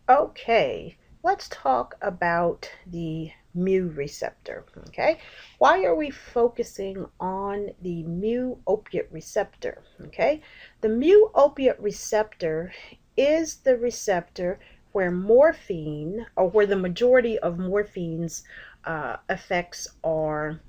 Okay, let's talk about the mu receptor. Okay, why are we focusing on the mu opiate receptor? Okay, the mu opiate receptor is the receptor where morphine, or where the majority of morphine's effects are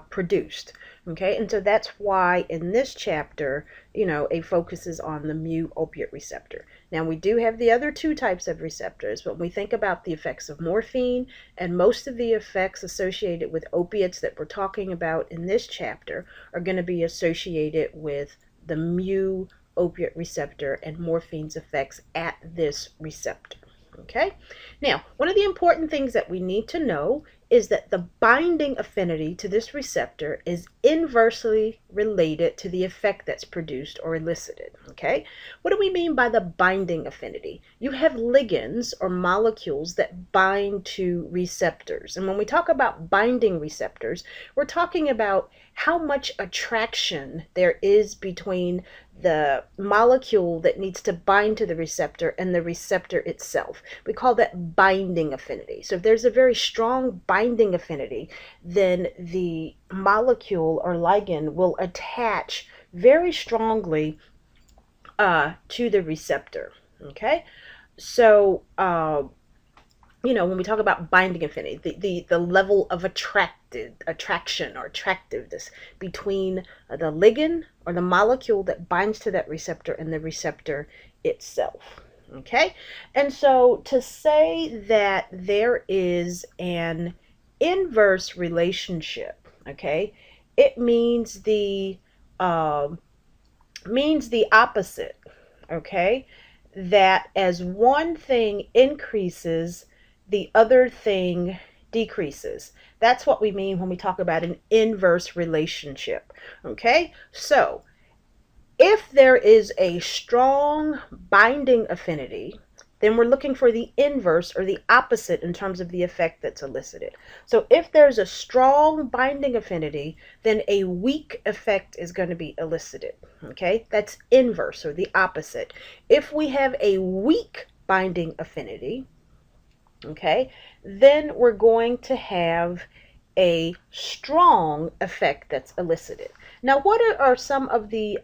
produced. Okay, and so that's why in this chapter, it focuses on the mu opiate receptor. Now, we do have the other two types of receptors, but when we think about the effects of morphine and most of the effects associated with opiates that we're talking about in this chapter are going to be associated with the mu opiate receptor and morphine's effects at this receptor. Okay, now one of the important things that we need to know is that the binding affinity to this receptor is inversely related to the effect that's produced or elicited. Okay, what do we mean by the binding affinity? You have ligands or molecules that bind to receptors, and when we talk about binding receptors, we're talking about how much attraction there is between the molecule that needs to bind to the receptor and the receptor itself. We call that binding affinity. So if there's a very strong binding affinity, then the molecule or ligand will attach very strongly to the receptor. Okay, so when we talk about binding affinity, the level of attraction or attractiveness between the ligand or the molecule that binds to that receptor and the receptor itself. Okay, and so to say that there is an inverse relationship, okay, it means the opposite. Okay, that as one thing increases, the other thing decreases. That's what we mean when we talk about an inverse relationship. Okay, so if there is a strong binding affinity, then we're looking for the inverse or the opposite in terms of the effect that's elicited. So if there's a strong binding affinity, then a weak effect is going to be elicited. Okay, that's inverse or the opposite. If we have a weak binding affinity, okay, then we're going to have a strong effect that's elicited. Now, what are some of the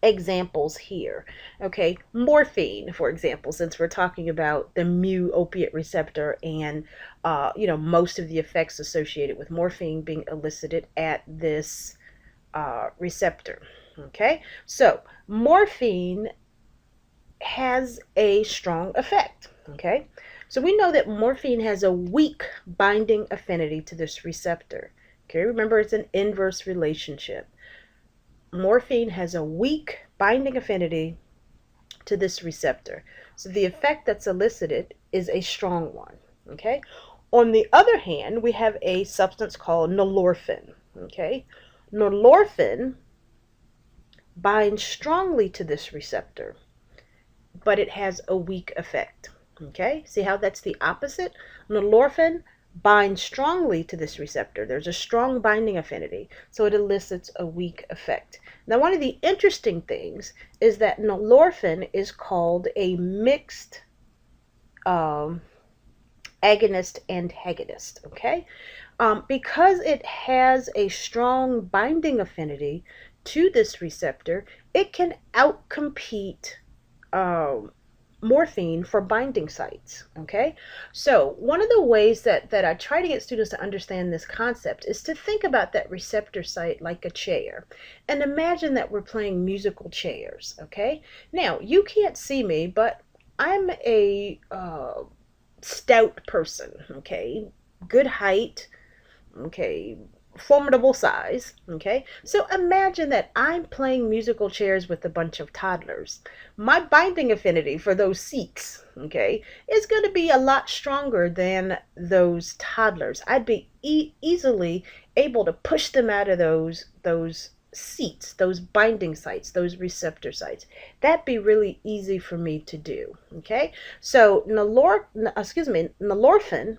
examples here? Okay, morphine, for example, since we're talking about the mu opiate receptor and most of the effects associated with morphine being elicited at this receptor. Okay, so morphine has a strong effect. Okay, so we know that morphine has a weak binding affinity to this receptor. Okay, remember it's an inverse relationship. Morphine has a weak binding affinity to this receptor. So the effect that's elicited is a strong one. Okay, on the other hand, we have a substance called nolorphin. Okay, nolorphin binds strongly to this receptor, but it has a weak effect. Okay, see how that's the opposite? Nolorphin binds strongly to this receptor. There's a strong binding affinity, so it elicits a weak effect. Now, one of the interesting things is that nolorphin is called a mixed agonist antagonist. Okay, because it has a strong binding affinity to this receptor, it can outcompete morphine for binding sites. Okay, so one of the ways that I try to get students to understand this concept is to think about that receptor site like a chair, and imagine that we're playing musical chairs. Okay, now you can't see me, but I'm a stout person. Okay, good height. Okay, formidable size. Okay, so imagine that I'm playing musical chairs with a bunch of toddlers. My binding affinity for those seats, okay, is going to be a lot stronger than those toddlers. I'd be easily able to push them out of those seats, those binding sites, those receptor sites. That'd be really easy for me to do. Okay, so nolorphin,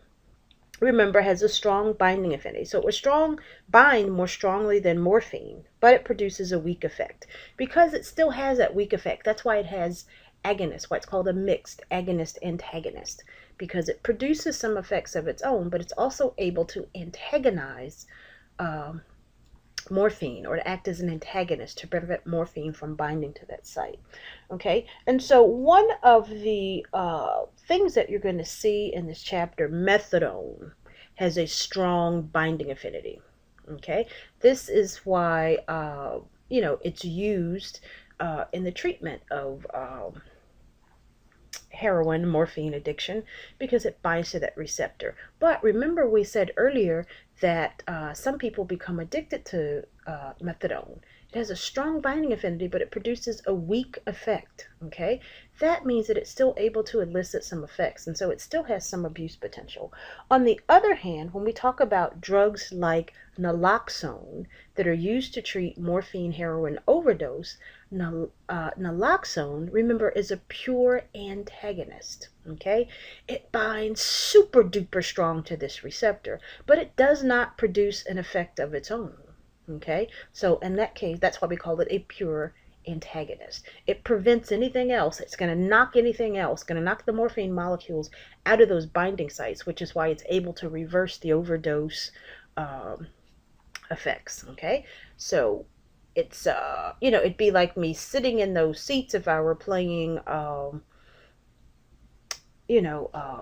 remember, has a strong binding affinity. So it will bind more strongly than morphine, but it produces a weak effect. Because it still has that weak effect, that's why it has agonist, why it's called a mixed agonist-antagonist, because it produces some effects of its own, but it's also able to antagonize um, morphine, or to act as an antagonist to prevent morphine from binding to that site. Okay, and so one of the things that you're going to see in this chapter, methadone has a strong binding affinity. Okay, this is why it's used in the treatment of heroin, morphine addiction, because it binds to that receptor. But remember, we said earlier that some people become addicted to methadone. It has a strong binding affinity, but it produces a weak effect. Okay, that means that it's still able to elicit some effects, and so it still has some abuse potential. On the other hand, when we talk about drugs like naloxone that are used to treat morphine heroin overdose, naloxone, remember, is a pure antagonist. Okay, it binds super duper strong to this receptor, but it does not produce an effect of its own. Okay, so in that case, that's why we call it a pure antagonist. It prevents anything else. It's going to knock anything else, going to knock the morphine molecules out of those binding sites, which is why it's able to reverse the overdose effects. Okay, so it's it'd be like me sitting in those seats if I were playing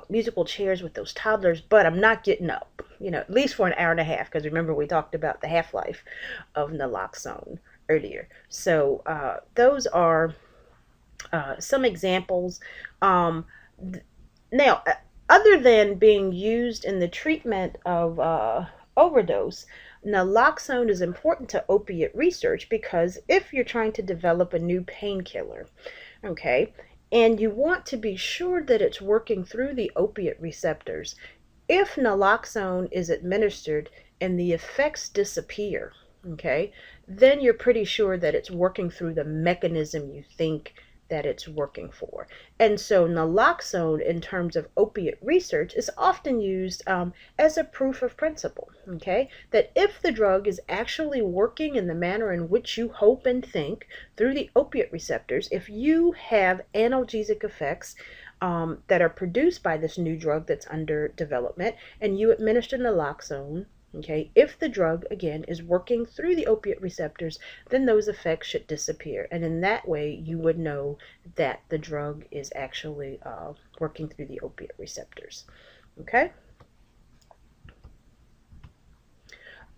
musical chairs with those toddlers, but I'm not getting up, at least for an hour and a half, because remember we talked about the half-life of naloxone earlier. So those are some examples. Now, other than being used in the treatment of overdose, naloxone is important to opiate research, because if you're trying to develop a new painkiller, okay, and you want to be sure that it's working through the opiate receptors, if naloxone is administered and the effects disappear, okay, then you're pretty sure that it's working through the mechanism you think that it's working for. And so naloxone, in terms of opiate research, is often used as a proof of principle, okay, that if the drug is actually working in the manner in which you hope and think through the opiate receptors, if you have analgesic effects that are produced by this new drug that's under development, and you administer naloxone, okay, if the drug, again, is working through the opiate receptors, then those effects should disappear. And in that way, you would know that the drug is actually working through the opiate receptors. Okay?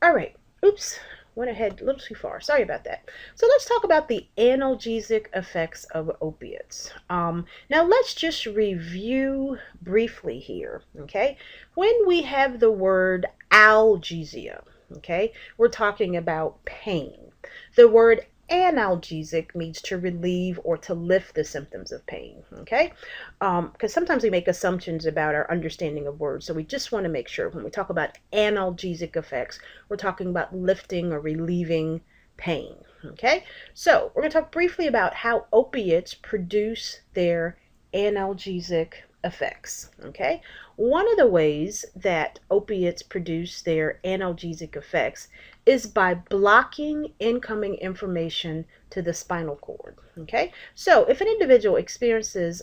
All right. Oops. Went ahead a little too far. Sorry about that. So let's talk about the analgesic effects of opiates. Now let's just review briefly here, okay? When we have the word analgesia, okay, we're talking about pain. The word analgesic means to relieve or to lift the symptoms of pain, okay? Because sometimes we make assumptions about our understanding of words, so we just want to make sure when we talk about analgesic effects, we're talking about lifting or relieving pain, okay? So we're going to talk briefly about how opiates produce their analgesic effects, okay? One of the ways that opiates produce their analgesic effects is by blocking incoming information to the spinal cord, okay? So if an individual experiences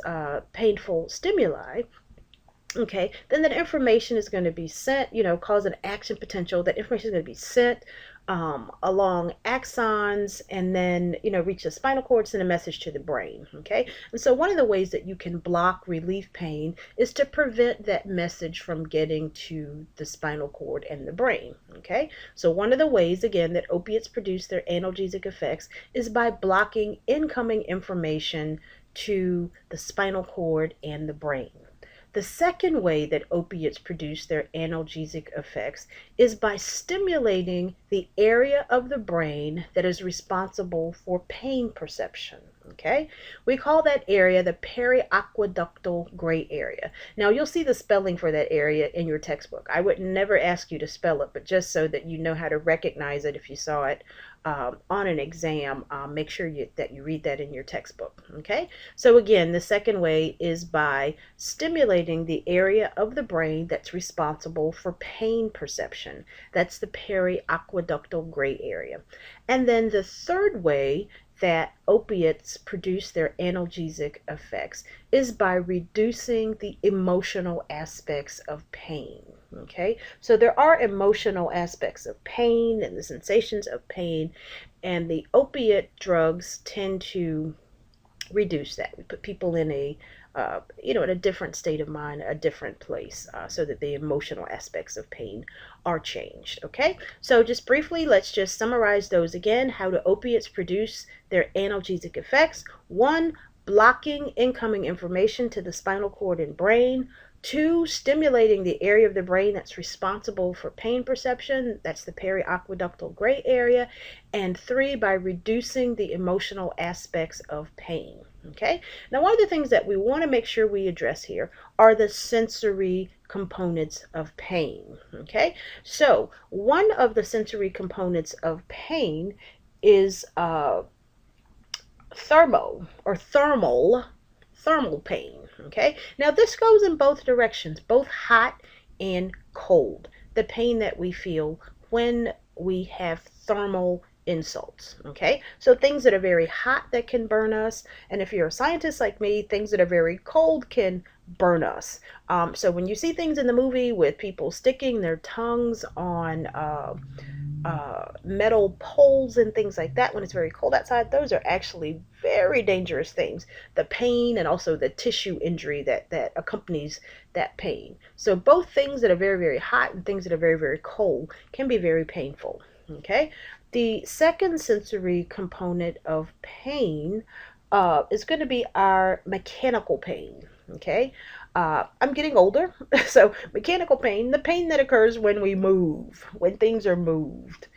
painful stimuli, okay, then that information is going to be sent, cause an action potential. That information is going to be sent along axons, and then, reach the spinal cord, send a message to the brain, okay? And so one of the ways that you can block relief pain is to prevent that message from getting to the spinal cord and the brain, okay? So one of the ways, again, that opiates produce their analgesic effects is by blocking incoming information to the spinal cord and the brain. The second way that opiates produce their analgesic effects is by stimulating the area of the brain that is responsible for pain perception. Okay, we call that area the periaqueductal gray area. Now you'll see the spelling for that area in your textbook. I would never ask you to spell it, but just so that you know how to recognize it if you saw it on an exam, make sure that you read that in your textbook. Okay, so again, the second way is by stimulating the area of the brain that's responsible for pain perception. That's the periaqueductal gray area. And then the third way that opiates produce their analgesic effects is by reducing the emotional aspects of pain. Okay, so there are emotional aspects of pain and the sensations of pain, and the opiate drugs tend to reduce that. We put people in a in a different state of mind, a different place, so that the emotional aspects of pain are changed. Okay, so just briefly, let's just summarize those again. How do opiates produce their analgesic effects? One, blocking incoming information to the spinal cord and brain. Two, stimulating the area of the brain that's responsible for pain perception. That's the periaqueductal gray area. And three, by reducing the emotional aspects of pain. Okay, now one of the things that we want to make sure we address here are the sensory components of pain. Okay, so one of the sensory components of pain is thermal pain. Okay, now this goes in both directions, both hot and cold. The pain that we feel when we have thermal insults. Okay, so things that are very hot that can burn us, and if you're a scientist like me, things that are very cold can burn us. So when you see things in the movie with people sticking their tongues on metal poles and things like that when it's very cold outside, those are actually very dangerous things. The pain and also the tissue injury that accompanies that pain. So both things that are very, very hot and things that are very, very cold can be very painful. Okay, the second sensory component of pain is going to be our mechanical pain. Okay, I'm getting older, so mechanical pain, the pain that occurs when we move, when things are moved.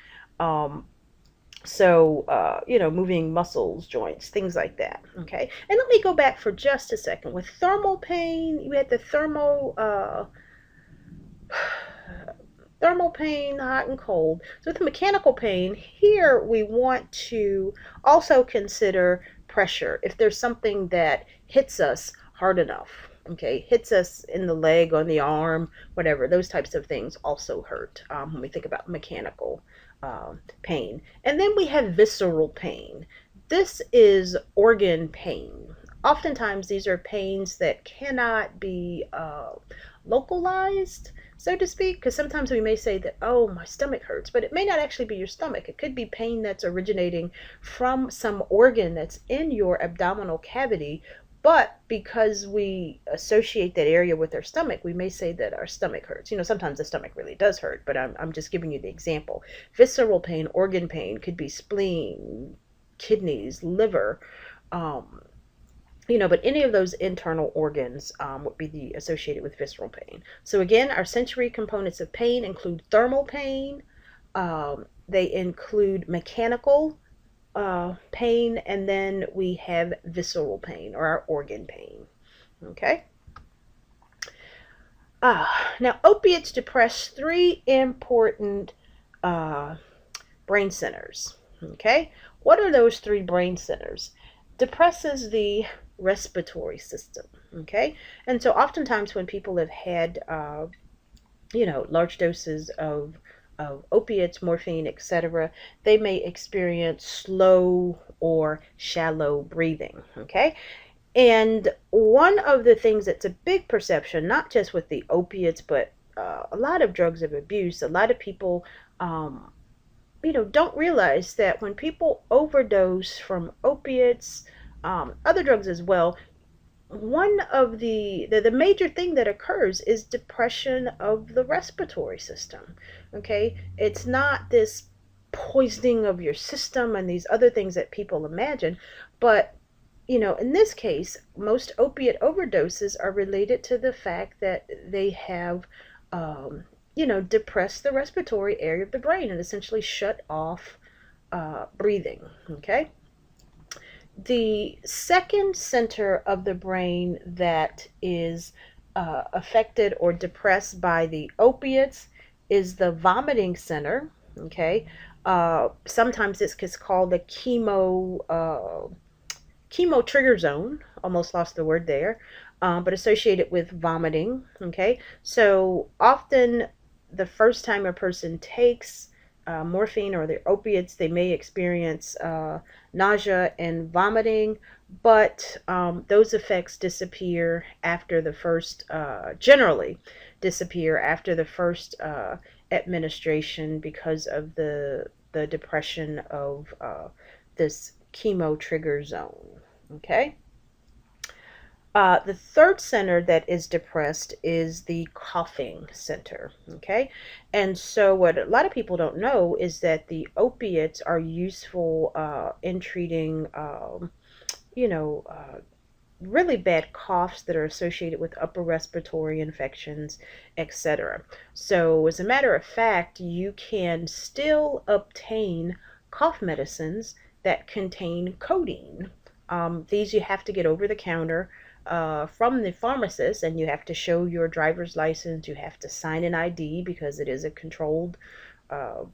Moving muscles, joints, things like that. Okay, and let me go back for just a second. With thermal pain, you had the thermal pain, hot and cold. So with the mechanical pain, here we want to also consider pressure. If there's something that hits us hard enough, okay, hits us in the leg, on the arm, whatever, those types of things also hurt when we think about mechanical pain. And then we have visceral pain. This is organ pain. Oftentimes these are pains that cannot be localized, so to speak, because sometimes we may say that, oh, my stomach hurts, but it may not actually be your stomach. It could be pain that's originating from some organ that's in your abdominal cavity, but because we associate that area with our stomach, we may say that our stomach hurts. Sometimes the stomach really does hurt, but I'm just giving you the example. Visceral pain, organ pain, could be spleen, kidneys, liver, but any of those internal organs would be associated with visceral pain. So again, our sensory components of pain include thermal pain, they include mechanical pain, and then we have visceral pain, or our organ pain. Okay. Now, opiates depress three important brain centers. Okay. What are those three brain centers? Depresses the respiratory system. Okay. And so oftentimes when people have had large doses of opiates, morphine, etc., they may experience slow or shallow breathing. Okay. And one of the things that's a big perception, not just with the opiates, but a lot of drugs of abuse, a lot of people don't realize that when people overdose from opiates, other drugs as well, one of the major thing that occurs is depression of the respiratory system. Okay, it's not this poisoning of your system and these other things that people imagine, but in this case, most opiate overdoses are related to the fact that they have depressed the respiratory area of the brain and essentially shut off breathing. Okay. The second center of the brain that is affected or depressed by the opiates is the vomiting center. Okay, sometimes this is called the chemo trigger zone. Almost lost the word there, but associated with vomiting. Okay, so often the first time a person takes morphine or the opiates, they may experience nausea and vomiting, but those effects disappear after the first, generally disappear after the first administration because of the depression of this chemo trigger zone. Okay. The third center that is depressed is the coughing center, okay? And so what a lot of people don't know is that the opiates are useful in treating, you know, really bad coughs that are associated with upper respiratory infections, etc. So as a matter of fact, you can still obtain cough medicines that contain codeine. These you have to get over the counter from the pharmacist, and you have to show your driver's license. You have to sign an ID because it is a controlled, uh,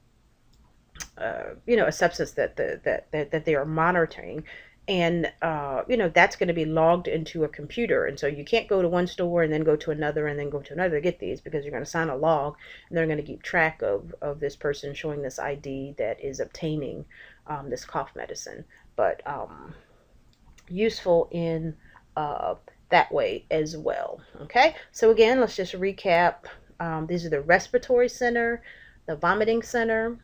a substance that they are monitoring, and that's going to be logged into a computer. And so you can't go to one store and then go to another and then go to another to get these, because you're going to sign a log, and they're going to keep track of this person showing this ID that is obtaining this cough medicine. But useful in that way as well. Okay, so again, let's just recap. These are the respiratory center, the vomiting center.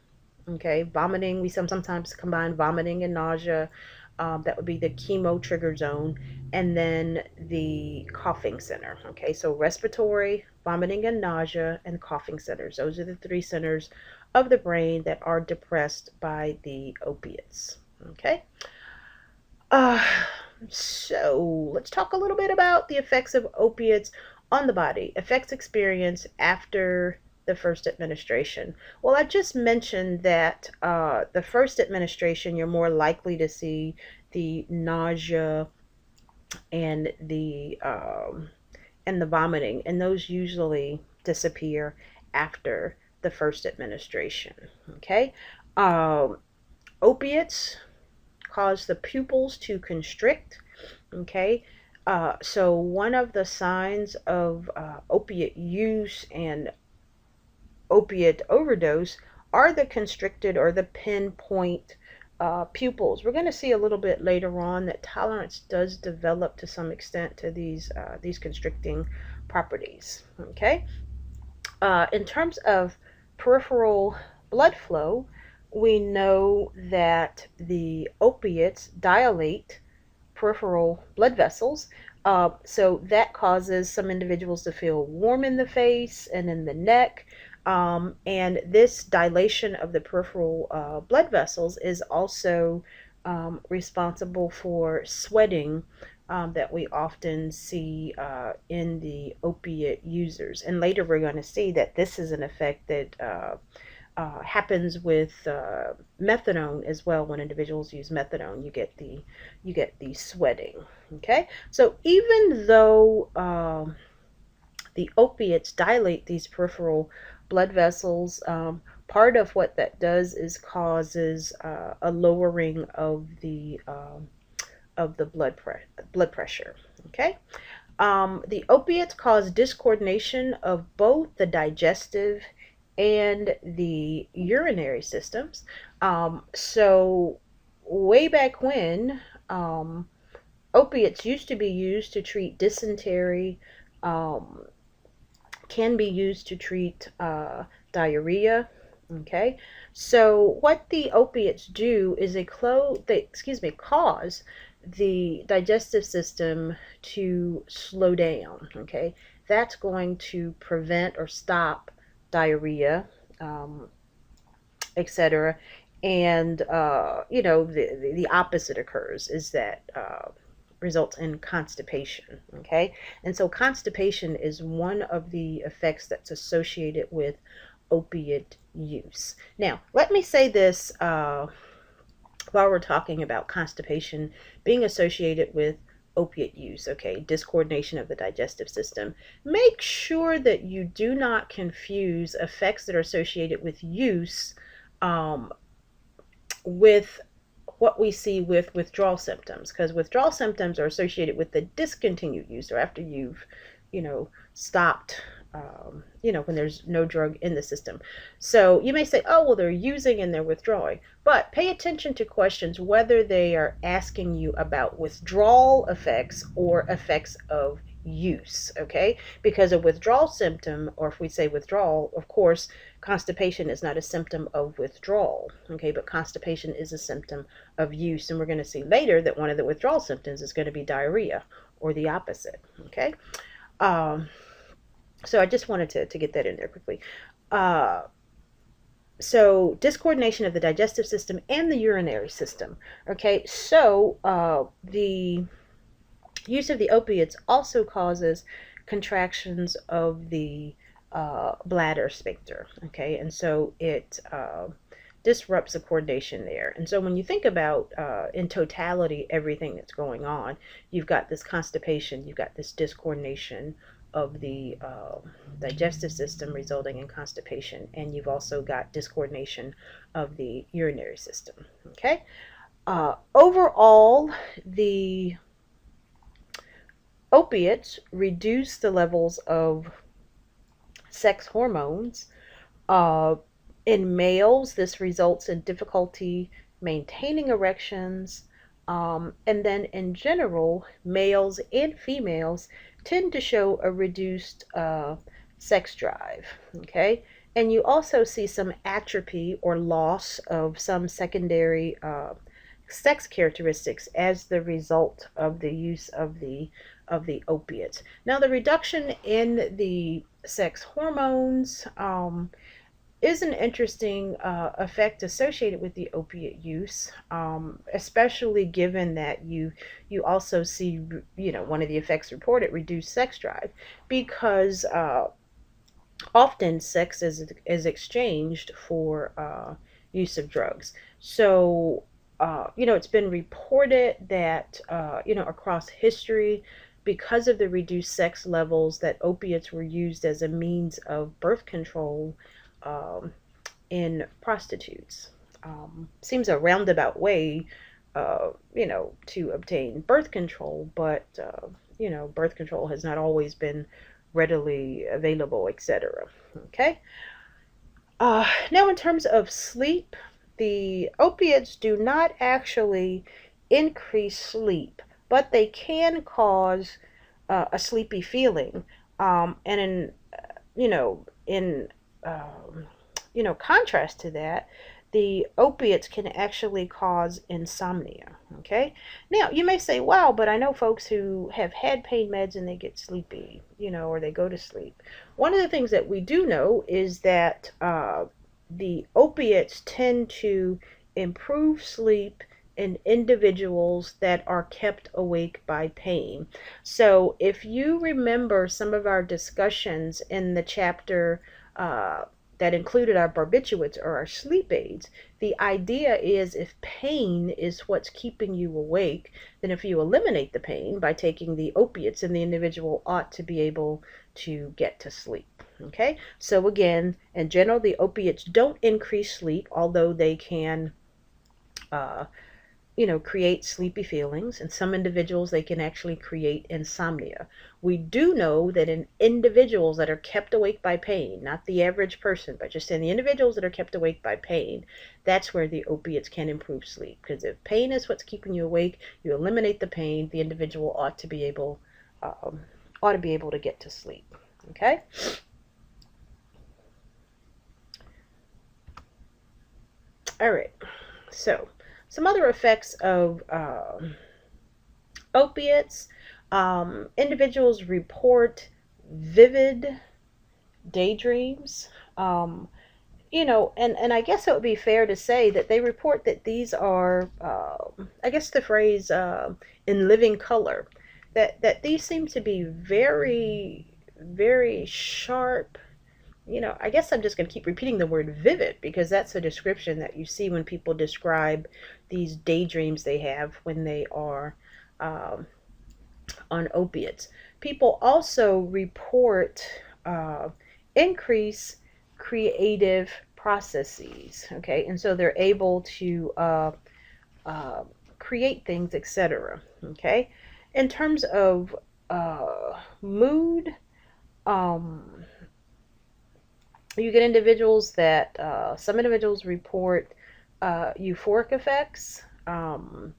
Okay, vomiting, we sometimes combine vomiting and nausea. That would be the chemo trigger zone, and then the coughing center. Okay, so respiratory, vomiting and nausea, and coughing centers. Those are the three centers of the brain that are depressed by the opiates. Okay. So let's talk a little bit about the effects of opiates on the body, effects experienced after the first administration. Well, I just mentioned that the first administration, you're more likely to see the nausea and the vomiting, and those usually disappear after the first administration. Okay, opiates cause the pupils to constrict. Okay, so one of the signs of opiate use and opiate overdose are the constricted or the pinpoint pupils. We're going to see a little bit later on that tolerance does develop to some extent to these constricting properties. Okay, in terms of peripheral blood flow, we know that the opiates dilate peripheral blood vessels. So that causes some individuals to feel warm in the face and in the neck. And this dilation of the peripheral blood vessels is also responsible for sweating that we often see in the opiate users. And later we're going to see that this is an effect that happens with methadone as well. When individuals use methadone, you get the sweating. Okay, so even though the opiates dilate these peripheral blood vessels, part of what that does is causes a lowering of the blood pressure. Okay, the opiates cause discoordination of both the digestive and the urinary systems. So way back when, opiates used to be used to treat dysentery, can be used to treat diarrhea. Okay, so what the opiates do is they cause the digestive system to slow down. Okay, that's going to prevent or stop diarrhea, etc. And the opposite occurs, is that results in constipation. Okay, and so constipation is one of the effects that's associated with opiate use. Now, let me say this while we're talking about constipation being associated with opiate use. Okay, discoordination of the digestive system. Make sure that you do not confuse effects that are associated with use with what we see with withdrawal symptoms, because withdrawal symptoms are associated with the discontinued use, or after you've stopped when there's no drug in the system. So you may say, oh, well, they're using and they're withdrawing. But pay attention to questions whether they are asking you about withdrawal effects or effects of use, okay? Because a withdrawal symptom, or if we say withdrawal, of course, constipation is not a symptom of withdrawal, okay? But constipation is a symptom of use. And we're going to see later that one of the withdrawal symptoms is going to be diarrhea, or the opposite, okay? So I just wanted to get that in there quickly. So discoordination of the digestive system and the urinary system. Okay, so the use of the opiates also causes contractions of the bladder sphincter. Okay, and so it disrupts the coordination there. And so when you think about in totality everything that's going on, you've got this constipation, you've got this discoordination of the digestive system resulting in constipation, and you've also got discoordination of the urinary system. Okay, overall, the opiates reduce the levels of sex hormones. In males, this results in difficulty maintaining erections. And then in general, males and females tend to show a reduced sex drive, okay? And you also see some atrophy or loss of some secondary sex characteristics as the result of the use of the opiates. Now, the reduction in the sex hormones is an interesting effect associated with the opiate use, especially given that you also see, one of the effects reported, reduced sex drive, because often sex is exchanged for use of drugs. So, it's been reported that, across history, because of the reduced sex levels, that opiates were used as a means of birth control in prostitutes. Seems a roundabout way, to obtain birth control, but, birth control has not always been readily available, etc. Okay. Now, in terms of sleep, the opiates do not actually increase sleep, but they can cause a sleepy feeling. And in contrast to that, the opiates can actually cause insomnia. Okay. Now, you may say, wow, but I know folks who have had pain meds and they get sleepy, or they go to sleep. One of the things that we do know is that the opiates tend to improve sleep in individuals that are kept awake by pain. So if you remember some of our discussions in the chapter that included our barbiturates, or our sleep aids, the idea is, if pain is what's keeping you awake, then if you eliminate the pain by taking the opiates, then the individual ought to be able to get to sleep. Okay, so again, in general, the opiates don't increase sleep, although they can create sleepy feelings. In some individuals, they can actually create insomnia. We do know that in individuals that are kept awake by pain, not the average person, but just in the individuals that are kept awake by pain, that's where the opiates can improve sleep. Because if pain is what's keeping you awake, you eliminate the pain, the individual ought to be able to get to sleep. Okay. All right. So, some other effects of opiates. Individuals report vivid daydreams. And I guess it would be fair to say that they report that these are, I guess the phrase in living color, that these seem to be very, very sharp. I guess I'm just going to keep repeating the word vivid, because that's a description that you see when people describe these daydreams they have when they are on opiates. People also report increased creative processes, okay? And so they're able to create things, etc., okay? In terms of mood, You get individuals that, some individuals report euphoric effects.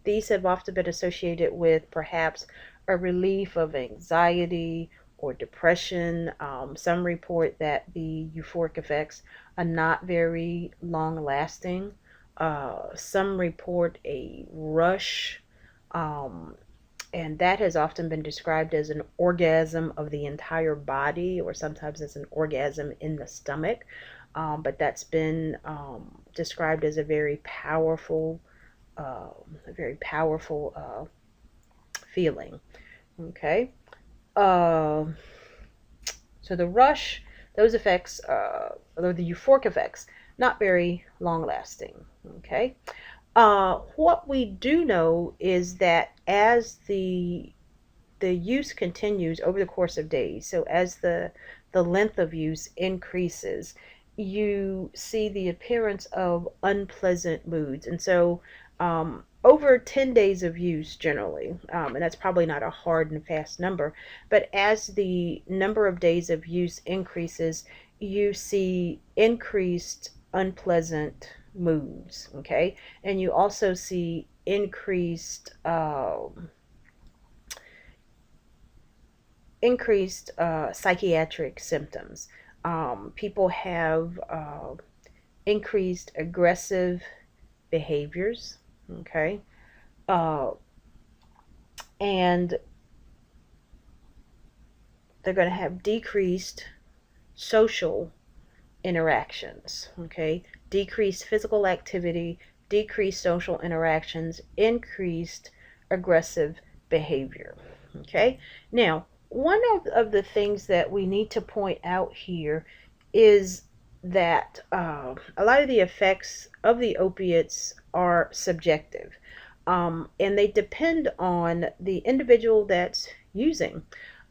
These have often been associated with perhaps a relief of anxiety or depression. Some report that the euphoric effects are not very long lasting. Some report a rush, um, and that has often been described as an orgasm of the entire body, or sometimes as an orgasm in the stomach. But that's been described as a very powerful feeling. Okay. Uh, so the rush, those effects, or the euphoric effects, not very long lasting. Okay. What we do know is that as the use continues over the course of days, so as the length of use increases, you see the appearance of unpleasant moods. And so over 10 days of use generally, and that's probably not a hard and fast number, but as the number of days of use increases, you see increased unpleasant moods. Okay. And you also see increased psychiatric symptoms. People have increased aggressive behaviors. Okay. uh, and they're going to have decreased social interactions. Okay. Decreased physical activity, decreased social interactions, increased aggressive behavior. Okay. Now, one of the things that we need to point out here is that a lot of the effects of the opiates are subjective, and they depend on the individual that's using.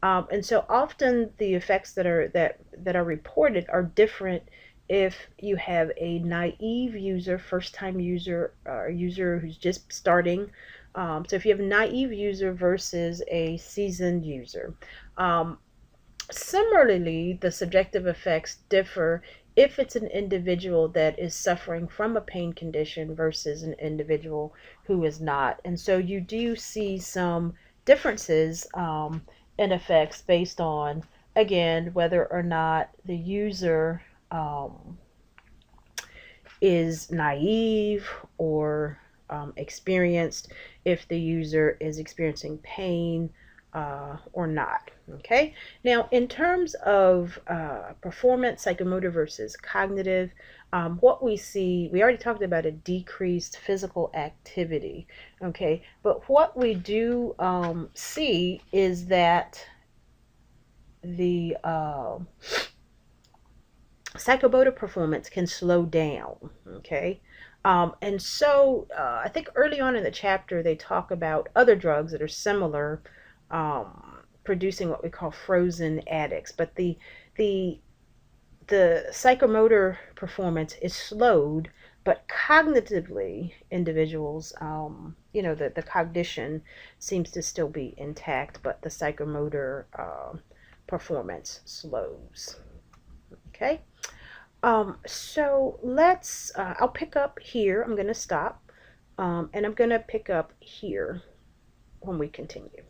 And so often the effects that are reported are different if you have a naive user, first time user, or user who's just starting. So if you have a naive user versus a seasoned user. Um, Similarly, the subjective effects differ if it's an individual that is suffering from a pain condition versus an individual who is not. And so you do see some differences in effects based on, again, whether or not the user is naive or experienced, if the user is experiencing pain or not. Okay. Now, in terms of performance, psychomotor versus cognitive, what we see, we already talked about a decreased physical activity. Okay. But what we do see is that the psychomotor performance can slow down. Okay. And so I think early on in the chapter, they talk about other drugs that are similar, producing what we call frozen addicts. But the psychomotor performance is slowed, but cognitively, individuals, the cognition seems to still be intact, but the psychomotor performance slows. Okay. So I'll pick up here. I'm going to stop, and I'm going to pick up here when we continue.